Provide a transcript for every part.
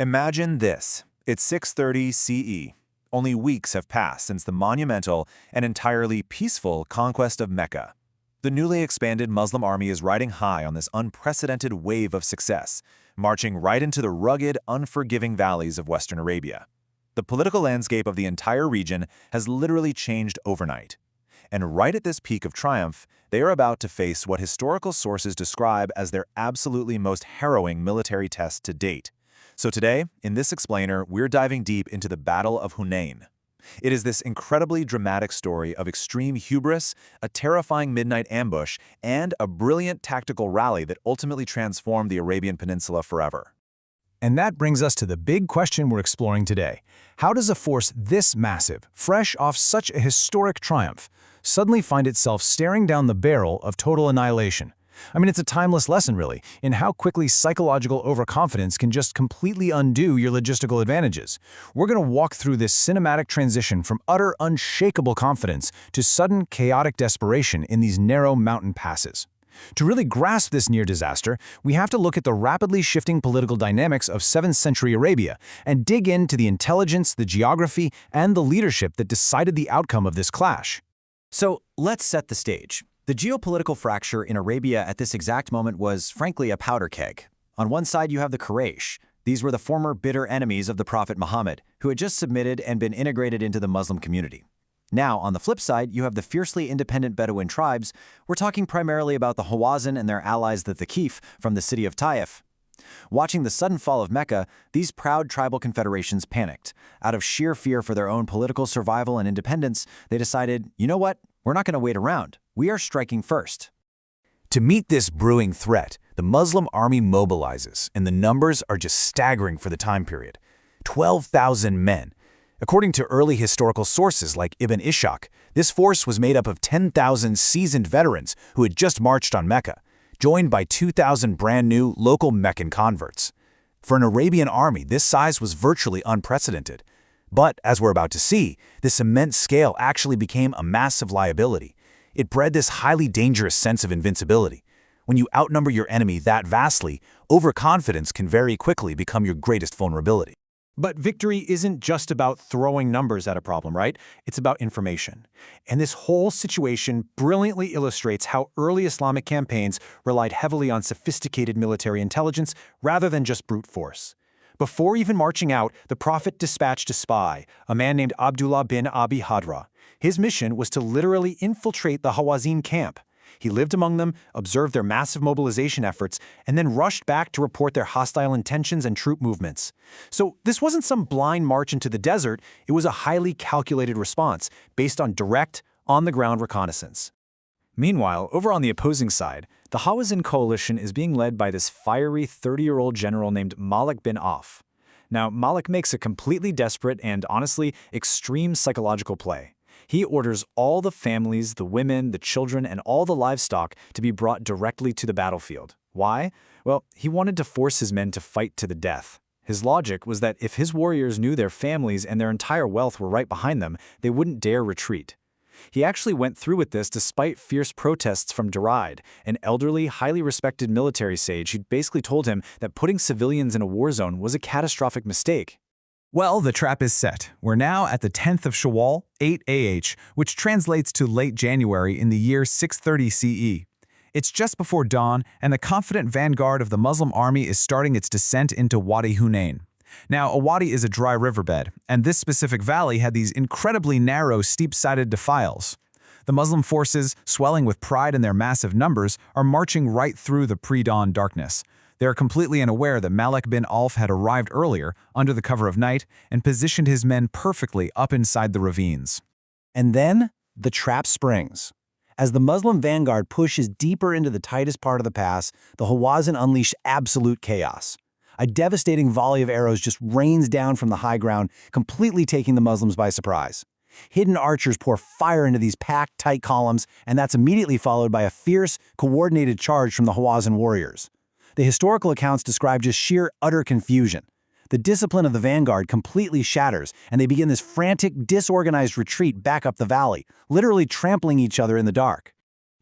Imagine this. It's 630 CE. Only weeks have passed since the monumental and entirely peaceful conquest of Mecca. The newly expanded Muslim army is riding high on this unprecedented wave of success, marching right into the rugged, unforgiving valleys of Western Arabia. The political landscape of the entire region has literally changed overnight. And right at this peak of triumph, they are about to face what historical sources describe as their absolutely most harrowing military test to date. So today, in this explainer, we're diving deep into the Battle of Hunayn. It is this incredibly dramatic story of extreme hubris, a terrifying midnight ambush, and a brilliant tactical rally that ultimately transformed the Arabian Peninsula forever. And that brings us to the big question we're exploring today. How does a force this massive, fresh off such a historic triumph, suddenly find itself staring down the barrel of total annihilation? I mean, it's a timeless lesson, really, in how quickly psychological overconfidence can just completely undo your logistical advantages. We're going to walk through this cinematic transition from utter, unshakable confidence to sudden, chaotic desperation in these narrow mountain passes. To really grasp this near disaster, we have to look at the rapidly shifting political dynamics of 7th century Arabia and dig into the intelligence, the geography, and the leadership that decided the outcome of this clash. So let's set the stage. The geopolitical fracture in Arabia at this exact moment was, frankly, a powder keg. On one side, you have the Quraysh. These were the former bitter enemies of the Prophet Muhammad, who had just submitted and been integrated into the Muslim community. Now, on the flip side, you have the fiercely independent Bedouin tribes. We're talking primarily about the Hawazin and their allies the Thaqif from the city of Taif. Watching the sudden fall of Mecca, these proud tribal confederations panicked. Out of sheer fear for their own political survival and independence, they decided, you know what? We're not going to wait around. We are striking first. To meet this brewing threat, the Muslim army mobilizes, and the numbers are just staggering for the time period. 12,000 men. According to early historical sources like Ibn Ishaq, this force was made up of 10,000 seasoned veterans who had just marched on Mecca, joined by 2,000 brand-new local Meccan converts. For an Arabian army, this size was virtually unprecedented. But, as we're about to see, this immense scale actually became a massive liability. It bred this highly dangerous sense of invincibility. When you outnumber your enemy that vastly, overconfidence can very quickly become your greatest vulnerability. But victory isn't just about throwing numbers at a problem, right? It's about information. And this whole situation brilliantly illustrates how early Islamic campaigns relied heavily on sophisticated military intelligence rather than just brute force. Before even marching out, the Prophet dispatched a spy, a man named Abdullah bin Abi Hadra. His mission was to literally infiltrate the Hawazin camp. He lived among them, observed their massive mobilization efforts, and then rushed back to report their hostile intentions and troop movements. So this wasn't some blind march into the desert, it was a highly calculated response based on direct, on-the-ground reconnaissance. Meanwhile, over on the opposing side, the Hawazin coalition is being led by this fiery 30-year-old general named Malik bin Auf. Now, Malik makes a completely desperate and, honestly, extreme psychological play. He orders all the families, the women, the children, and all the livestock to be brought directly to the battlefield. Why? Well, he wanted to force his men to fight to the death. His logic was that if his warriors knew their families and their entire wealth were right behind them, they wouldn't dare retreat. He actually went through with this despite fierce protests from Duraid, an elderly, highly respected military sage who basically told him that putting civilians in a war zone was a catastrophic mistake. Well, the trap is set. We're now at the 10th of Shawwal, 8 AH, which translates to late January in the year 630 CE. It's just before dawn, and the confident vanguard of the Muslim army is starting its descent into Wadi Hunayn. Now, a wadi is a dry riverbed, and this specific valley had these incredibly narrow, steep-sided defiles. The Muslim forces, swelling with pride in their massive numbers, are marching right through the pre-dawn darkness. They are completely unaware that Malik bin Auf had arrived earlier, under the cover of night, and positioned his men perfectly up inside the ravines. And then, the trap springs. As the Muslim vanguard pushes deeper into the tightest part of the pass, the Hawazin unleash absolute chaos. A devastating volley of arrows just rains down from the high ground, completely taking the Muslims by surprise. Hidden archers pour fire into these packed, tight columns, and that's immediately followed by a fierce, coordinated charge from the Hawazin warriors. The historical accounts describe just sheer, utter confusion. The discipline of the vanguard completely shatters, and they begin this frantic, disorganized retreat back up the valley, literally trampling each other in the dark.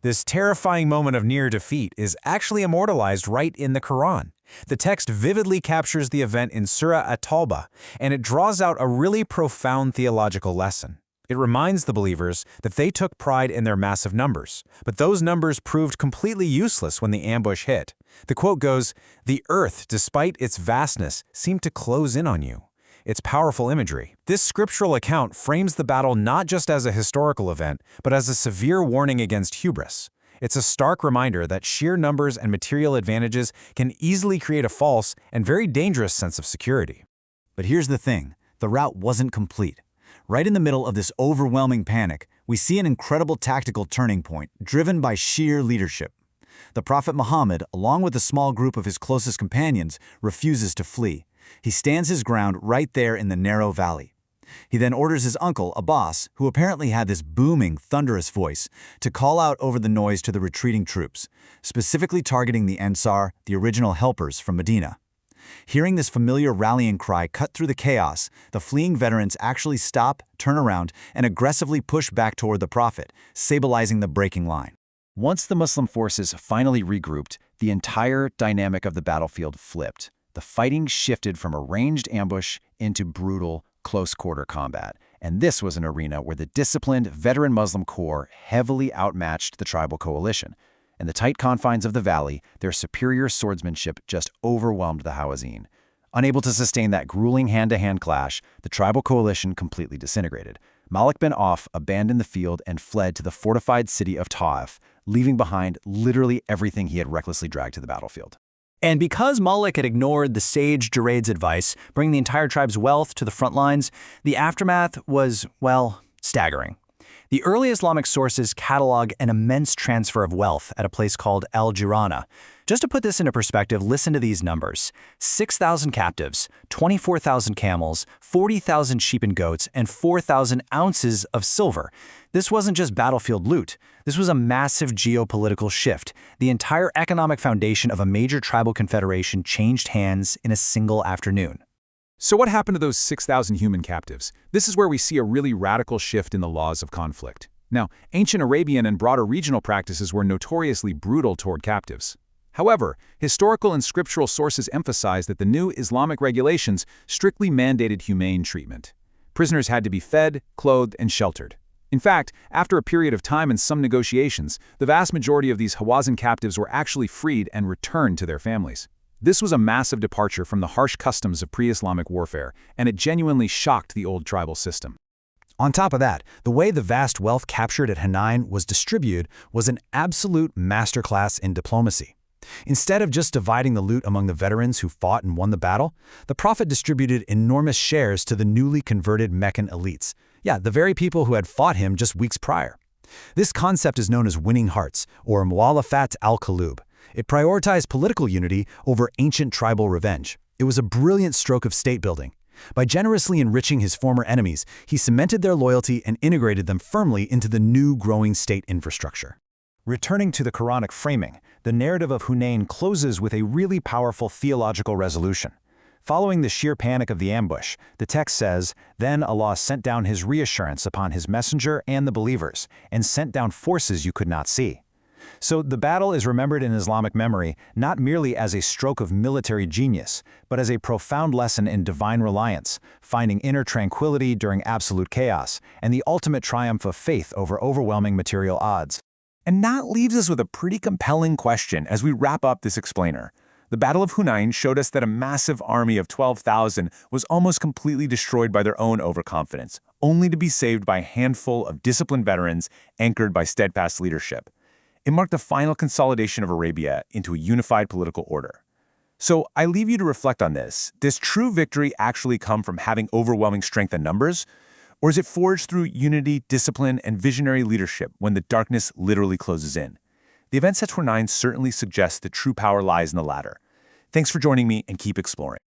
This terrifying moment of near defeat is actually immortalized right in the Quran. The text vividly captures the event in Surah At-Tawbah, and it draws out a really profound theological lesson. It reminds the believers that they took pride in their massive numbers, but those numbers proved completely useless when the ambush hit. The quote goes, "The earth, despite its vastness, seemed to close in on you." It's powerful imagery. This scriptural account frames the battle not just as a historical event, but as a severe warning against hubris. It's a stark reminder that sheer numbers and material advantages can easily create a false and very dangerous sense of security. But here's the thing, the rout wasn't complete. Right in the middle of this overwhelming panic, we see an incredible tactical turning point, driven by sheer leadership. The Prophet Muhammad, along with a small group of his closest companions, refuses to flee. He stands his ground right there in the narrow valley. He then orders his uncle, Abbas, who apparently had this booming, thunderous voice, to call out over the noise to the retreating troops, specifically targeting the Ansar, the original helpers from Medina. Hearing this familiar rallying cry cut through the chaos, the fleeing veterans actually stop, turn around, and aggressively push back toward the Prophet, stabilizing the breaking line. Once the Muslim forces finally regrouped, the entire dynamic of the battlefield flipped. The fighting shifted from a ranged ambush into brutal, close-quarter combat. And this was an arena where the disciplined, veteran Muslim corps heavily outmatched the tribal coalition. In the tight confines of the valley, their superior swordsmanship just overwhelmed the Hawazin. Unable to sustain that grueling hand-to-hand clash, the tribal coalition completely disintegrated. Malik bin Auf abandoned the field and fled to the fortified city of Ta'if, leaving behind literally everything he had recklessly dragged to the battlefield. And because Malik had ignored the sage Juraid's advice, bringing the entire tribe's wealth to the front lines, the aftermath was, well, staggering. The early Islamic sources catalog an immense transfer of wealth at a place called Al-Jirana. Just to put this into perspective, listen to these numbers. 6,000 captives, 24,000 camels, 40,000 sheep and goats, and 4,000 ounces of silver. This wasn't just battlefield loot. This was a massive geopolitical shift. The entire economic foundation of a major tribal confederation changed hands in a single afternoon. So what happened to those 6,000 human captives? This is where we see a really radical shift in the laws of conflict. Now, ancient Arabian and broader regional practices were notoriously brutal toward captives. However, historical and scriptural sources emphasize that the new Islamic regulations strictly mandated humane treatment. Prisoners had to be fed, clothed, and sheltered. In fact, after a period of time and some negotiations, the vast majority of these Hawazin captives were actually freed and returned to their families. This was a massive departure from the harsh customs of pre-Islamic warfare, and it genuinely shocked the old tribal system. On top of that, the way the vast wealth captured at Hunayn was distributed was an absolute masterclass in diplomacy. Instead of just dividing the loot among the veterans who fought and won the battle, the Prophet distributed enormous shares to the newly converted Meccan elites. Yeah, the very people who had fought him just weeks prior. This concept is known as winning hearts, or mu'alafat al-qulub. It prioritized political unity over ancient tribal revenge. It was a brilliant stroke of state building. By generously enriching his former enemies, he cemented their loyalty and integrated them firmly into the new growing state infrastructure. Returning to the Quranic framing, the narrative of Hunayn closes with a really powerful theological resolution. Following the sheer panic of the ambush, the text says, "Then Allah sent down his reassurance upon his messenger and the believers, and sent down forces you could not see." So the battle is remembered in Islamic memory not merely as a stroke of military genius, but as a profound lesson in divine reliance, finding inner tranquility during absolute chaos, and the ultimate triumph of faith over overwhelming material odds. And that leaves us with a pretty compelling question as we wrap up this explainer. The Battle of Hunayn showed us that a massive army of 12,000 was almost completely destroyed by their own overconfidence, only to be saved by a handful of disciplined veterans anchored by steadfast leadership. It marked the final consolidation of Arabia into a unified political order. So I leave you to reflect on this. Does true victory actually come from having overwhelming strength in numbers? Or is it forged through unity, discipline, and visionary leadership when the darkness literally closes in? The events at Hunayn certainly suggest that true power lies in the latter. Thanks for joining me, and keep exploring.